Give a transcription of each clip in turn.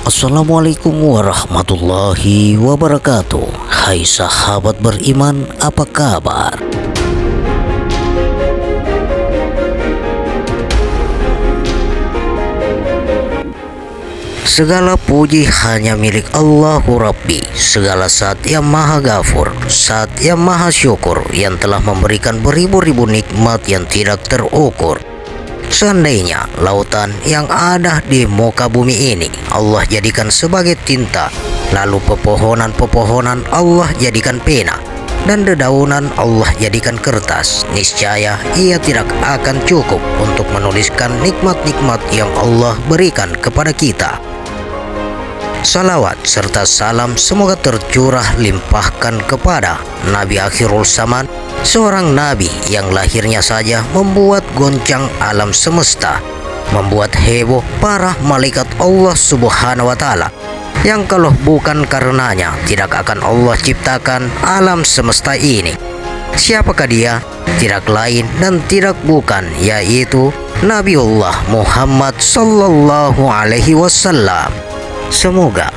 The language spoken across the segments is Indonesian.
Assalamualaikum warahmatullahi wabarakatuh. Hai sahabat beriman, apa kabar? Segala puji hanya milik Allahu Rabbi. Segala saat yang maha ghafur, saat yang maha syukur, yang telah memberikan beribu-ribu nikmat yang tidak terukur. Seandainya lautan yang ada di muka bumi ini Allah jadikan sebagai tinta, lalu pepohonan-pepohonan Allah jadikan pena, dan dedaunan Allah jadikan kertas, niscaya ia tidak akan cukup untuk menuliskan nikmat-nikmat yang Allah berikan kepada kita. Salawat serta salam semoga tercurah limpahkan kepada Nabi Akhirul Zaman, seorang nabi yang lahirnya saja membuat goncang alam semesta, membuat heboh para malaikat Allah Subhanahu wa Ta'ala, yang kalau bukan karenanya tidak akan Allah ciptakan alam semesta ini. Siapakah dia? Tidak lain dan tidak bukan, yaitu Nabiullah Muhammad sallallahu alaihi wasallam. Semoga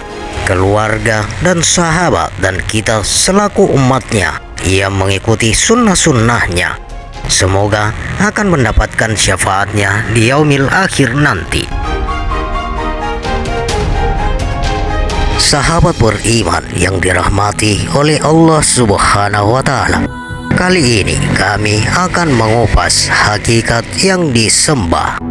keluarga dan sahabat dan kita selaku umatnya yang mengikuti sunnah-sunnahnya, semoga akan mendapatkan syafaatnya di yaumil akhir nanti. Sahabat beriman yang dirahmati oleh Allah Subhanahu wa Ta'ala, kali ini kami akan mengupas hakikat yang disembah.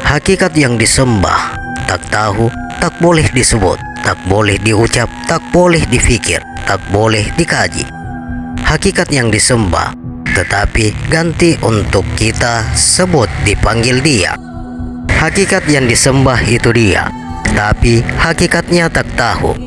Hakikat yang disembah tak tahu, tak boleh disebut, tak boleh diucap, tak boleh difikir, tak boleh dikaji. Hakikat yang disembah tetapi ganti untuk kita sebut dipanggil dia. Hakikat yang disembah itu dia, tapi hakikatnya tak tahu.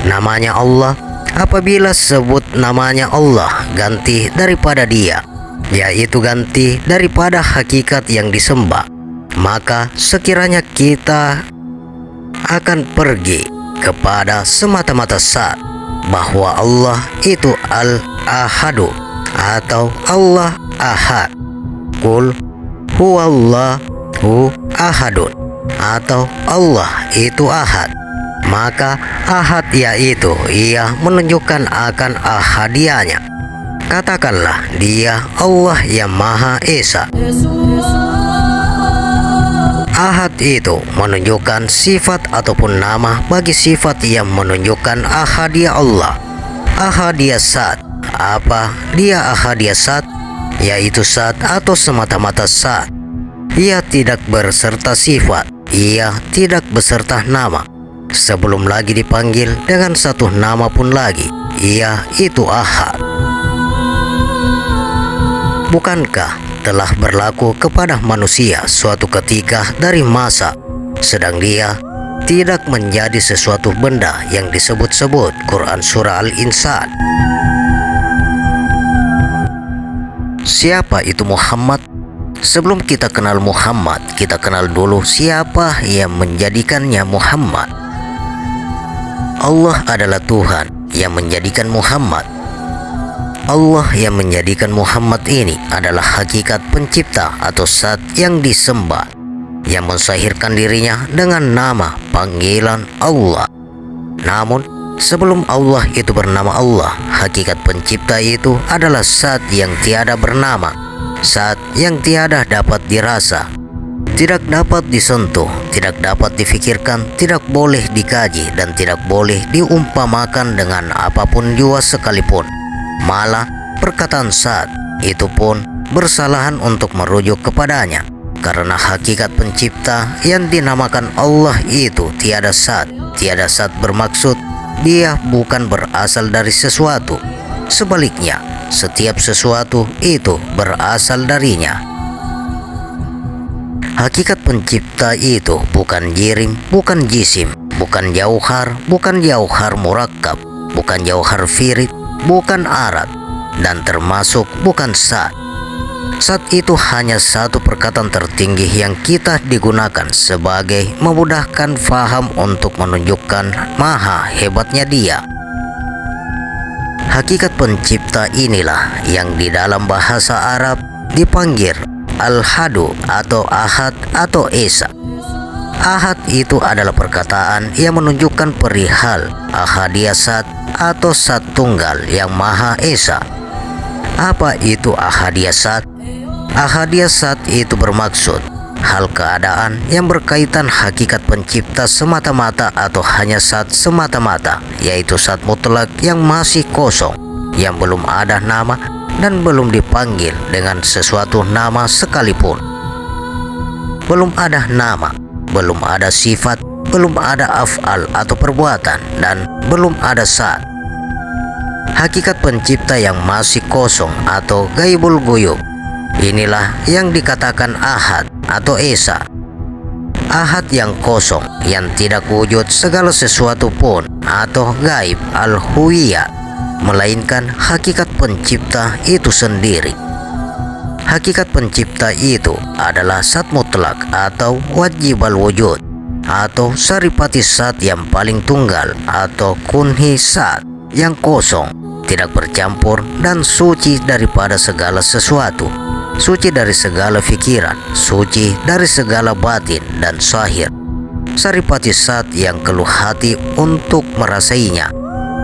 Namanya Allah, apabila sebut namanya Allah ganti daripada dia, yaitu ganti daripada hakikat yang disembah, maka sekiranya kita akan pergi kepada semata-mata zat bahwa Allah itu Al-Ahadu atau Allah Ahad, Qul huwallahu ahadun, atau Allah itu Ahad, maka Ahad yaitu ia menunjukkan akan ahadianya. Katakanlah dia Allah yang Maha Esa. Ahad itu menunjukkan sifat ataupun nama bagi sifat yang menunjukkan ahadiyah Allah. Ahadiyah zat. Apa dia ahadiyah zat? Yaitu zat atau semata-mata zat. Ia tidak berserta sifat, ia tidak beserta nama. Sebelum lagi dipanggil dengan satu nama pun lagi, ia itu Ahad. Bukankah telah berlaku kepada manusia suatu ketika dari masa, sedang dia tidak menjadi sesuatu benda yang disebut-sebut Quran Surah Al-Insan. Siapa itu Muhammad? Sebelum kita kenal Muhammad, kita kenal dulu siapa yang menjadikannya Muhammad. Allah adalah Tuhan yang menjadikan Muhammad. Allah yang menjadikan Muhammad ini adalah hakikat pencipta atau zat yang disembah, yang mensahirkan dirinya dengan nama panggilan Allah. Namun sebelum Allah itu bernama Allah, hakikat pencipta itu adalah zat yang tiada bernama, zat yang tiada dapat dirasa, tidak dapat disentuh, tidak dapat difikirkan, tidak boleh dikaji, dan tidak boleh diumpamakan dengan apapun jua sekalipun. Malah perkataan zat itu pun bersalahan untuk merujuk kepadanya, karena hakikat pencipta yang dinamakan Allah itu tiada zat. Tiada zat bermaksud dia bukan berasal dari sesuatu. Sebaliknya, setiap sesuatu itu berasal darinya. Hakikat pencipta itu bukan jirim, bukan jisim, bukan jauhar, bukan jauhar murakkab, bukan jauhar firid, bukan arat, dan termasuk bukan zat. Zat itu hanya satu perkataan tertinggi yang kita digunakan sebagai memudahkan faham untuk menunjukkan maha hebatnya dia. Hakikat pencipta inilah yang di dalam bahasa Arab dipanggil Al-Hadu atau Ahad atau Esa. Ahad itu adalah perkataan yang menunjukkan perihal Ahadiyah Zat atau Zat Tunggal yang Maha Esa. Apa itu Ahadiyah Zat? Ahadiyah Zat itu bermaksud hal keadaan yang berkaitan hakikat pencipta semata-mata atau hanya zat semata-mata, yaitu zat mutlak yang masih kosong, yang belum ada nama dan belum dipanggil dengan sesuatu nama sekalipun. Belum ada nama, belum ada sifat, belum ada af'al atau perbuatan, dan belum ada zat. Hakikat pencipta yang masih kosong atau gaibul guyub, inilah yang dikatakan ahad atau esa. Ahad yang kosong, yang tidak wujud segala sesuatu pun, atau gaib al-huwiyah, melainkan hakikat pencipta itu sendiri. Hakikat pencipta itu adalah zat mutlak atau wajibal wujud, atau saripati zat yang paling tunggal, atau kunhi zat yang kosong, tidak bercampur dan suci daripada segala sesuatu, suci dari segala pikiran, suci dari segala batin dan zahir. Saripati zat yang keluh hati untuk merasainya,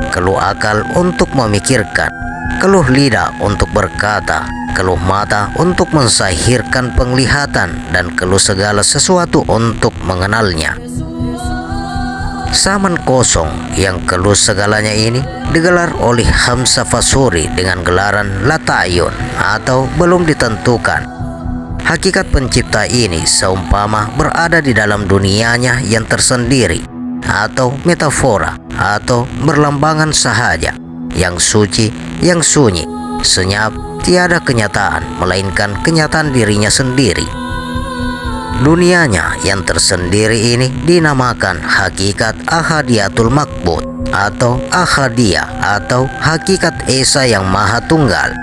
keluh akal untuk memikirkan, keluh lidah untuk berkata, keluh mata untuk mensahirkan penglihatan, dan keluh segala sesuatu untuk mengenalnya. Zaman kosong yang keluh segalanya ini digelar oleh Hamzah Fasuri dengan gelaran la ta'yun atau belum ditentukan. Hakikat pencipta ini seumpama berada di dalam dunianya yang tersendiri, atau metafora, atau berlambangan sahaja, yang suci, yang sunyi, senyap, tiada kenyataan melainkan kenyataan dirinya sendiri. Dunianya yang tersendiri ini dinamakan hakikat ahadiyatul makbut atau ahadiyah atau hakikat esa yang maha tunggal.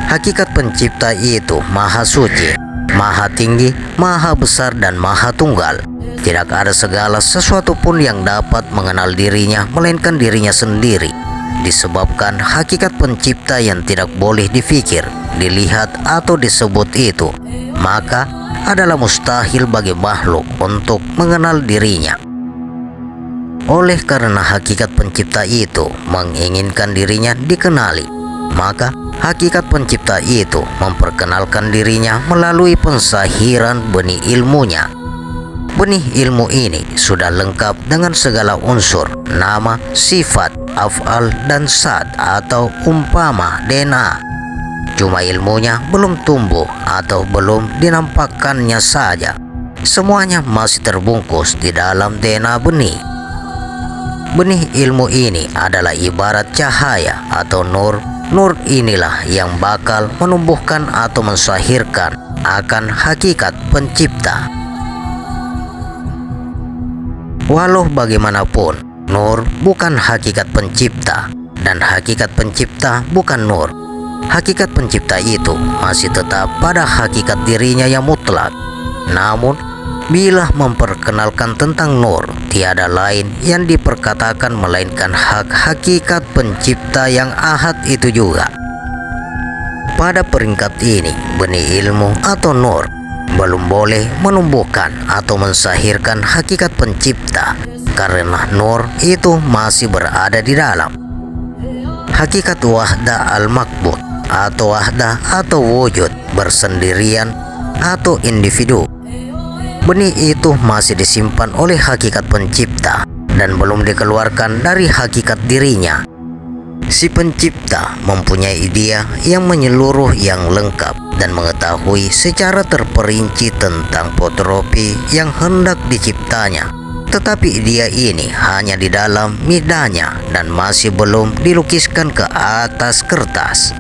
Hakikat pencipta itu maha suci, maha tinggi, maha besar dan maha tunggal. Tidak ada segala sesuatu pun yang dapat mengenal dirinya melainkan dirinya sendiri. Disebabkan hakikat pencipta yang tidak boleh dipikir, dilihat atau disebut itu, maka adalah mustahil bagi makhluk untuk mengenal dirinya. Oleh karena hakikat pencipta itu menginginkan dirinya dikenali, maka hakikat pencipta itu memperkenalkan dirinya melalui pensahiran benih ilmunya. Benih ilmu ini sudah lengkap dengan segala unsur, nama, sifat, af'al, dan zat atau umpama DNA. Cuma ilmunya belum tumbuh atau belum dinampakkannya saja. Semuanya masih terbungkus di dalam DNA benih. Benih ilmu ini adalah ibarat cahaya atau nur. Nur inilah yang bakal menumbuhkan atau mensahirkan akan hakikat pencipta. Walau bagaimanapun, nur bukan hakikat pencipta, dan hakikat pencipta bukan nur. Hakikat pencipta itu masih tetap pada hakikat dirinya yang mutlak. Namun, bila memperkenalkan tentang nur, tiada lain yang diperkatakan melainkan hakikat pencipta yang ahad itu juga. Pada peringkat ini, benih ilmu atau nur belum boleh menumbuhkan atau mensahirkan hakikat pencipta, karena nur itu masih berada di dalam hakikat wahdah al-makbut atau wahdah atau wujud bersendirian atau individu. Benih itu masih disimpan oleh hakikat pencipta dan belum dikeluarkan dari hakikat dirinya. Si pencipta mempunyai idea yang menyeluruh yang lengkap dan mengetahui secara terperinci tentang fotografi yang hendak diciptanya. Tetapi idea ini hanya di dalam midanya dan masih belum dilukiskan ke atas kertas.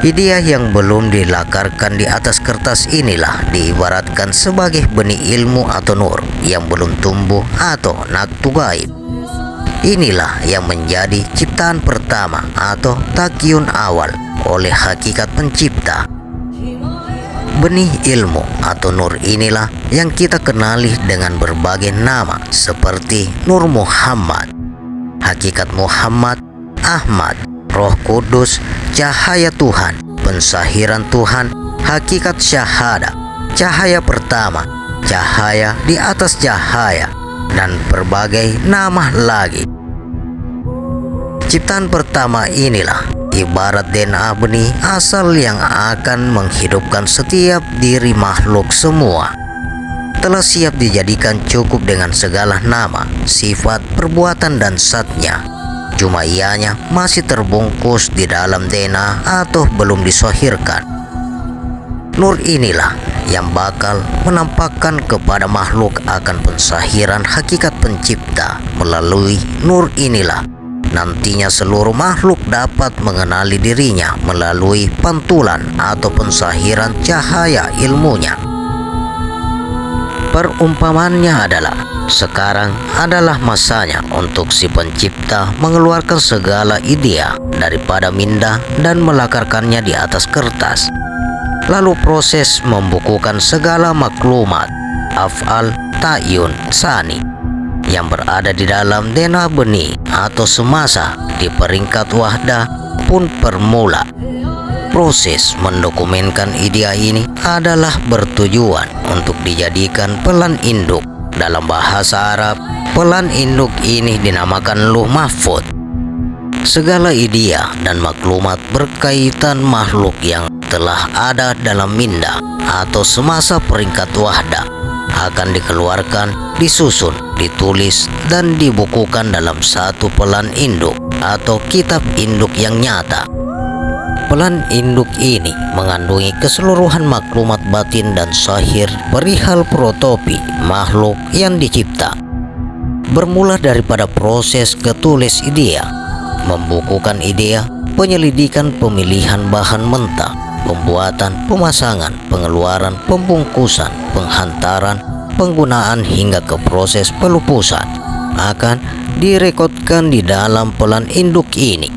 Idea yang belum dilakarkan di atas kertas inilah diibaratkan sebagai benih ilmu atau nur yang belum tumbuh atau naktu gaib. Inilah yang menjadi ciptaan pertama atau takyun awal oleh hakikat pencipta. Benih ilmu atau nur inilah yang kita kenali dengan berbagai nama seperti Nur Muhammad, Hakikat Muhammad, Ahmad, Roh Kudus, Cahaya Tuhan, Pensahiran Tuhan, Hakikat Syahada, Cahaya Pertama, cahaya di atas cahaya, dan berbagai nama lagi. Ciptaan pertama inilah ibarat DNA benih asal yang akan menghidupkan setiap diri makhluk semua. Telah siap dijadikan cukup dengan segala nama, sifat, perbuatan, dan zatnya. Cuma ianya masih terbungkus di dalam DNA atau belum disahirkan. Nur inilah yang bakal menampakkan kepada makhluk akan pensahiran hakikat pencipta. Melalui nur inilah nantinya seluruh makhluk dapat mengenali dirinya melalui pantulan atau pensahiran cahaya ilmunya. Perumpamannya adalah, sekarang adalah masanya untuk si pencipta mengeluarkan segala idea daripada minda dan melakarkannya di atas kertas. Lalu proses membukukan segala maklumat, af'al, ta'yun, sani yang berada di dalam DNA benih atau semasa di peringkat wahdah pun permula. Proses mendokumenkan idea ini adalah bertujuan untuk dijadikan pelan induk. Dalam bahasa Arab, pelan induk ini dinamakan Lauh Mahfuz. Segala idea dan maklumat berkaitan makhluk yang telah ada dalam minda atau semasa peringkat wahdah akan dikeluarkan, disusun, ditulis, dan dibukukan dalam satu pelan induk atau kitab induk yang nyata. Pelan induk ini mengandungi keseluruhan maklumat batin dan zahir perihal protopi makhluk yang dicipta. Bermula daripada proses ketulis idea, membukukan idea, penyelidikan pemilihan bahan mentah, pembuatan, pemasangan, pengeluaran, pembungkusan, penghantaran, penggunaan hingga ke proses pelupusan akan direkodkan di dalam pelan induk ini.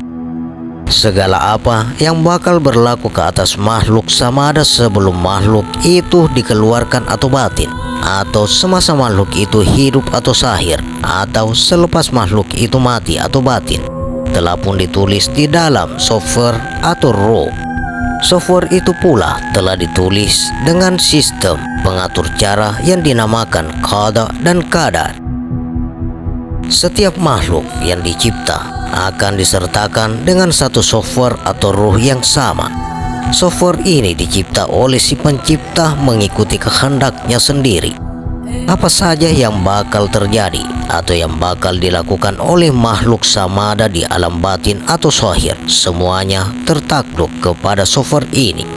Segala apa yang bakal berlaku ke atas makhluk sama ada sebelum makhluk itu dikeluarkan atau batin, atau semasa makhluk itu hidup atau sahir, atau selepas makhluk itu mati atau batin, telah pun ditulis di dalam software atau roh. Software itu pula telah ditulis dengan sistem pengatur cara yang dinamakan qada dan qadar. Setiap makhluk yang dicipta akan disertakan dengan satu software atau ruh yang sama. Software ini dicipta oleh si pencipta mengikuti kehendaknya sendiri. Apa saja yang bakal terjadi atau yang bakal dilakukan oleh makhluk samada di alam batin atau zahir, semuanya tertakluk kepada software ini.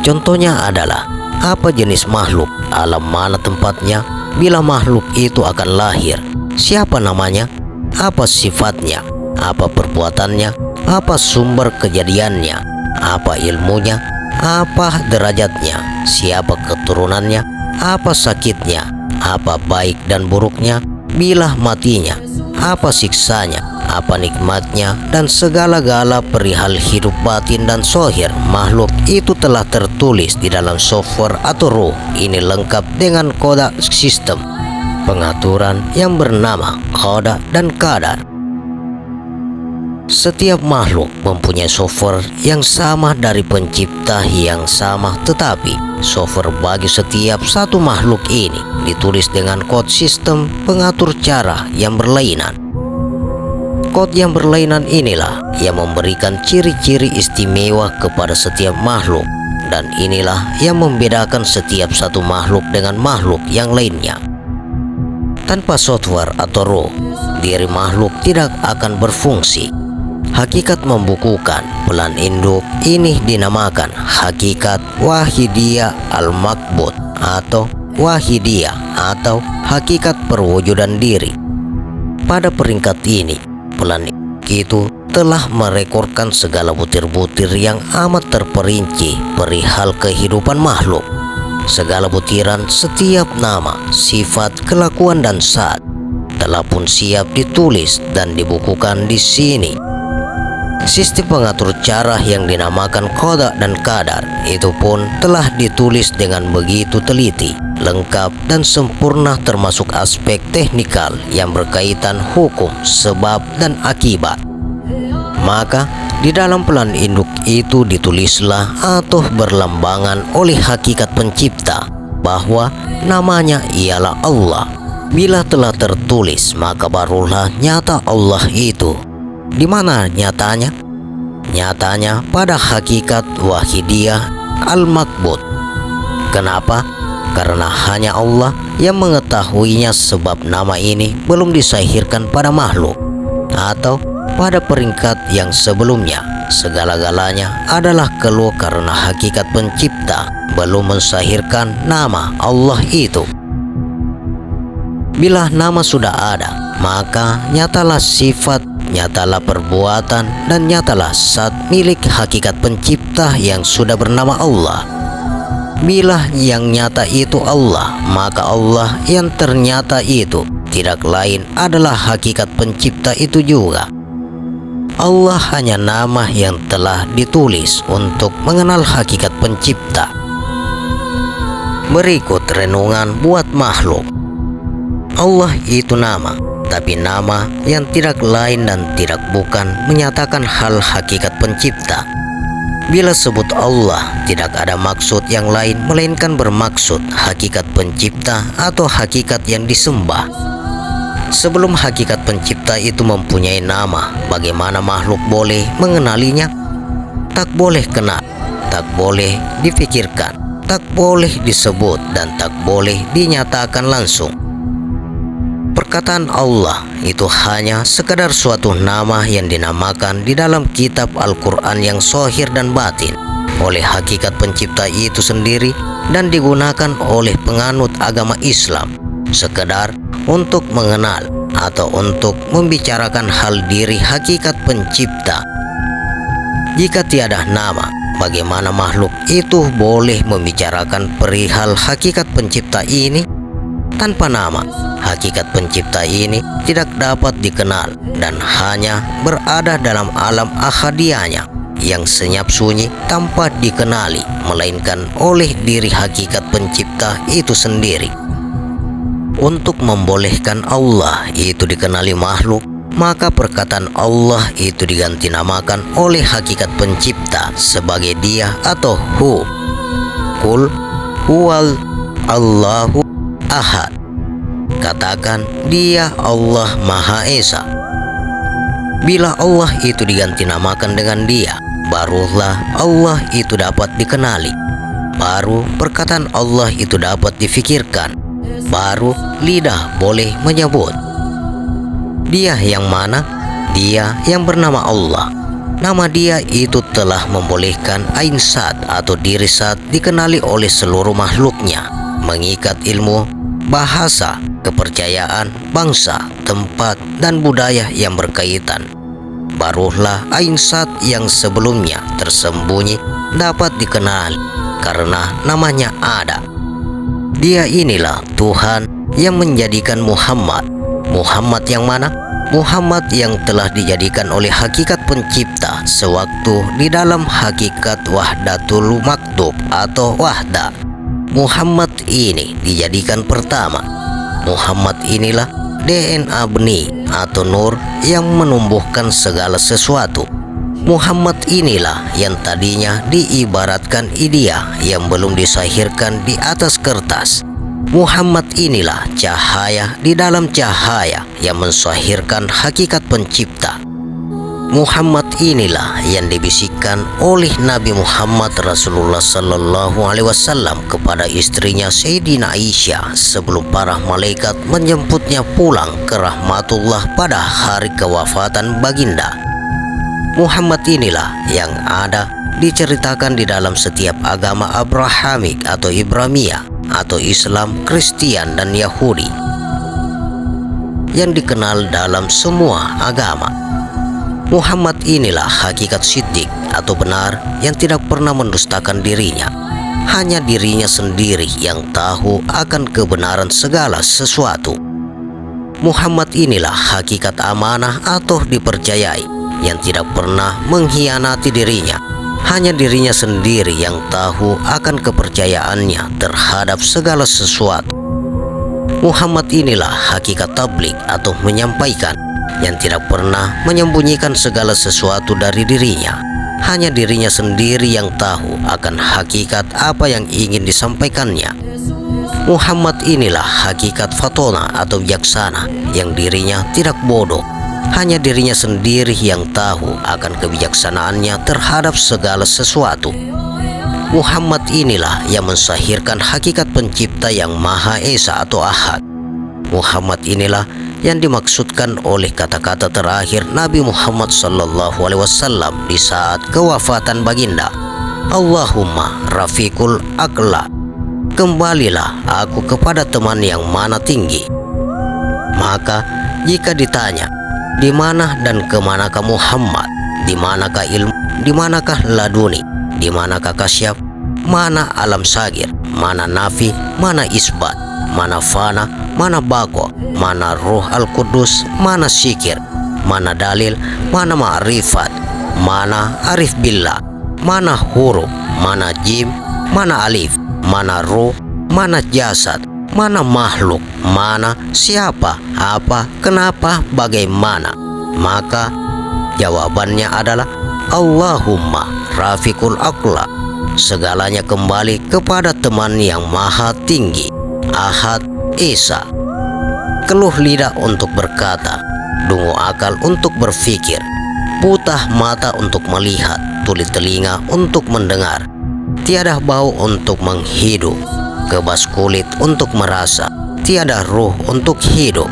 Contohnya adalah apa jenis makhluk, alam mana tempatnya, bila makhluk itu akan lahir, siapa namanya, apa sifatnya, apa perbuatannya, apa sumber kejadiannya, apa ilmunya, apa derajatnya, siapa keturunannya, apa sakitnya, apa baik dan buruknya, bila matinya, apa siksanya, apa nikmatnya, dan segala-gala perihal hidup batin dan zahir makhluk itu telah tertulis di dalam software atau ruh ini lengkap dengan koda sistem pengaturan yang bernama qada dan qadar. Setiap makhluk mempunyai software yang sama dari pencipta yang sama, tetapi software bagi setiap satu makhluk ini ditulis dengan kod sistem pengatur cara yang berlainan. Kod yang berlainan inilah yang memberikan ciri-ciri istimewa kepada setiap makhluk, dan inilah yang membedakan setiap satu makhluk dengan makhluk yang lainnya. Tanpa software atau roh, diri makhluk tidak akan berfungsi. Hakikat membukukan pelan induk ini dinamakan hakikat wahidiyah al-makbut atau wahidiyah atau hakikat perwujudan diri. Pada peringkat ini, pelan itu telah merekorkan segala butir-butir yang amat terperinci perihal kehidupan makhluk. Segala butiran setiap nama, sifat, kelakuan, dan zat telah pun siap ditulis dan dibukukan di sini. Sistem pengatur cara yang dinamakan qada dan qadar itu pun telah ditulis dengan begitu teliti, lengkap, dan sempurna termasuk aspek teknikal yang berkaitan hukum, sebab, dan akibat. Maka di dalam pelan induk itu ditulislah atau berlambangan oleh hakikat pencipta bahwa namanya ialah Allah. Bila telah tertulis, maka barulah nyata Allah itu. Di mana nyatanya? Nyatanya pada hakikat wahidiyah al-makbut. Kenapa? Karena hanya Allah yang mengetahuinya, sebab nama ini belum disahirkan pada makhluk atau pada peringkat yang sebelumnya. Segala-galanya adalah keluar karena hakikat pencipta belum mensahirkan nama Allah itu. Bila nama sudah ada, maka nyatalah sifat, nyatalah perbuatan, dan nyatalah zat milik hakikat pencipta yang sudah bernama Allah. Bila yang nyata itu Allah, maka Allah yang ternyata itu tidak lain adalah hakikat pencipta itu juga. Allah hanya nama yang telah ditulis untuk mengenal hakikat pencipta. Berikut renungan buat makhluk. Allah itu nama, tapi nama yang tidak lain dan tidak bukan menyatakan hal hakikat pencipta. Bila sebut Allah, tidak ada maksud yang lain melainkan bermaksud hakikat pencipta atau hakikat yang disembah. Sebelum hakikat pencipta itu mempunyai nama, bagaimana makhluk boleh mengenalinya? Tak boleh kenal, tak boleh difikirkan, tak boleh disebut, dan tak boleh dinyatakan langsung. Perkataan Allah itu hanya sekadar suatu nama yang dinamakan di dalam kitab Al-Quran yang zahir dan batin oleh hakikat pencipta itu sendiri dan digunakan oleh penganut agama Islam sekedar untuk mengenal atau untuk membicarakan hal diri hakikat pencipta. Jika tiada nama, bagaimana makhluk itu boleh membicarakan perihal hakikat pencipta ini? Tanpa nama, hakikat pencipta ini tidak dapat dikenal dan hanya berada dalam alam ahadiyahnya yang senyap sunyi tanpa dikenali, melainkan oleh diri hakikat pencipta itu sendiri. Untuk membolehkan Allah itu dikenali makhluk, maka perkataan Allah itu diganti namakan oleh hakikat pencipta sebagai Dia atau Hu. Qul huwal Allahu Ahad. Katakan Dia Allah Maha Esa. Bila Allah itu diganti namakan dengan Dia, barulah Allah itu dapat dikenali. Baru perkataan Allah itu dapat difikirkan. Baru lidah boleh menyebut. Dia yang mana? Dia yang bernama Allah. Nama Dia itu telah membolehkan ain zat atau diri zat dikenali oleh seluruh makhluknya, mengikat ilmu, bahasa, kepercayaan, bangsa, tempat, dan budaya yang berkaitan. Barulah ain zat yang sebelumnya tersembunyi dapat dikenal karena namanya ada. Dia inilah Tuhan yang menjadikan Muhammad. Muhammad yang mana? Muhammad yang telah dijadikan oleh hakikat pencipta sewaktu di dalam hakikat wahdatul maktub atau wahda. Muhammad ini dijadikan pertama. Muhammad inilah DNA benih atau nur yang menumbuhkan segala sesuatu. Muhammad inilah yang tadinya diibaratkan idea yang belum disahirkan di atas kertas. Muhammad inilah cahaya di dalam cahaya yang mensahirkan hakikat pencipta. Muhammad inilah yang dibisikkan oleh Nabi Muhammad Rasulullah Sallallahu Alaihi Wasallam kepada istrinya Sayyidina Aisyah sebelum para malaikat menjemputnya pulang ke rahmatullah pada hari kewafatan baginda. Muhammad inilah yang ada diceritakan di dalam setiap agama Abrahamik atau Ibrahimiyah atau Islam, Kristen, dan Yahudi, yang dikenal dalam semua agama. Muhammad inilah hakikat siddiq atau benar yang tidak pernah mendustakan dirinya. Hanya dirinya sendiri yang tahu akan kebenaran segala sesuatu. Muhammad inilah hakikat amanah atau dipercayai yang tidak pernah mengkhianati dirinya. Hanya dirinya sendiri yang tahu akan kepercayaannya terhadap segala sesuatu. Muhammad inilah hakikat tabligh atau menyampaikan yang tidak pernah menyembunyikan segala sesuatu dari dirinya. Hanya dirinya sendiri yang tahu akan hakikat apa yang ingin disampaikannya. Muhammad inilah hakikat fatona atau bijaksana, yang dirinya tidak bodoh. Hanya dirinya sendiri yang tahu akan kebijaksanaannya terhadap segala sesuatu. Muhammad inilah yang mensahirkan hakikat pencipta yang Maha Esa atau Ahad. Muhammad inilah yang dimaksudkan oleh kata-kata terakhir Nabi Muhammad SAW di saat kewafatan baginda. Allahumma rafiqul aqla, kembalilah aku kepada teman yang mana tinggi. Maka jika ditanya, di mana dan kemanakah Muhammad, di manakah ilmu, di manakah laduni, di manakah kasyaf, mana alam sagir, mana nafi, mana isbat, mana fana, mana bako, mana ruh al-kudus, mana syikir, mana dalil, mana ma'rifat, mana arif billah, mana huruf, mana jim, mana alif, mana ruh, mana jasad, mana makhluk, mana siapa, apa, kenapa, bagaimana. Maka jawabannya adalah Allahumma rafiqul aqla, segalanya kembali kepada teman yang maha tinggi, Ahad Esa. Keluh lidah untuk berkata, dungu akal untuk berpikir, buta mata untuk melihat, tuli telinga untuk mendengar, tiada bau untuk menghidup, kebas kulit untuk merasa, tiada ruh untuk hidup.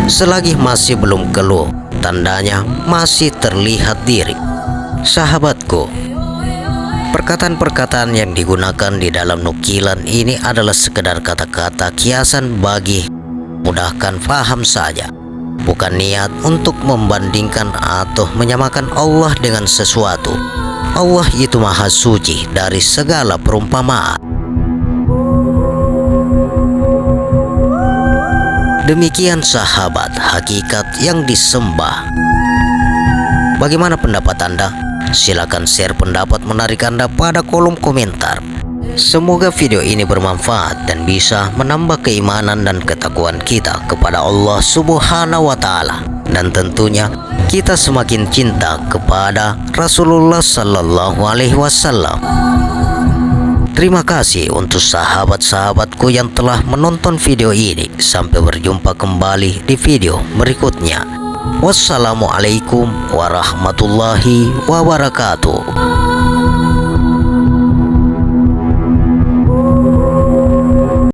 Selagi masih belum keluh, tandanya masih terlihat diri. Sahabatku, perkataan-perkataan yang digunakan di dalam nukilan ini adalah sekedar kata-kata kiasan bagi mudahkan paham saja, bukan niat untuk membandingkan atau menyamakan Allah dengan sesuatu. Allah itu maha suci dari segala perumpamaan. Demikian sahabat hakikat yang disembah. Bagaimana pendapat Anda? Silakan share pendapat menarik Anda pada kolom komentar. Semoga video ini bermanfaat dan bisa menambah keimanan dan ketakwaan kita kepada Allah Subhanahu wa Ta'ala, dan tentunya kita semakin cinta kepada Rasulullah Sallallahu Alaihi Wasallam. Terima kasih untuk sahabat-sahabatku yang telah menonton video ini. Sampai berjumpa kembali di video berikutnya. Wassalamualaikum warahmatullahi wabarakatuh.